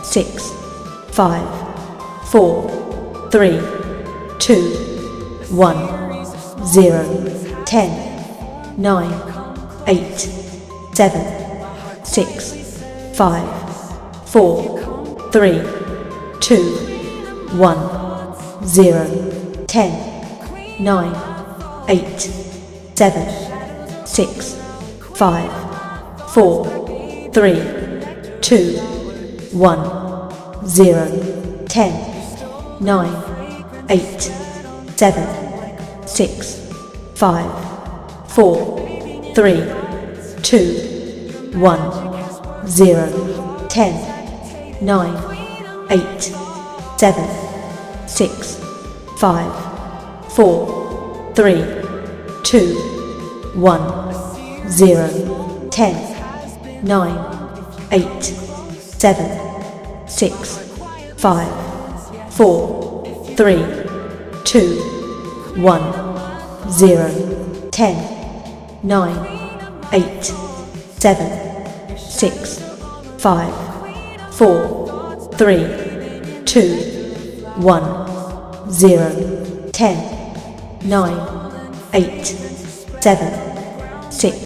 6, 5, 4, 3, 2, 1, 0, 10, 9, 8, 7, 6, 5, 4, 3, 2, 1, 0, 10, 9, 8, 7, 6, 5, 4, 3, 2, 1, 0, 10, 9, 8, 7, 6, 5, 4, 3, 2, 1, 0, 10, 9, 8, 7, 6, 5, 4, 3, 2, 1, 0, 10, 9, 8, 7, 6, 5, 4, 3, 2, 1, 0, 10, 9, 8, 7, 6, 5, 4, 3, 2, 1, 0, 10, 9, 8, 7, 6.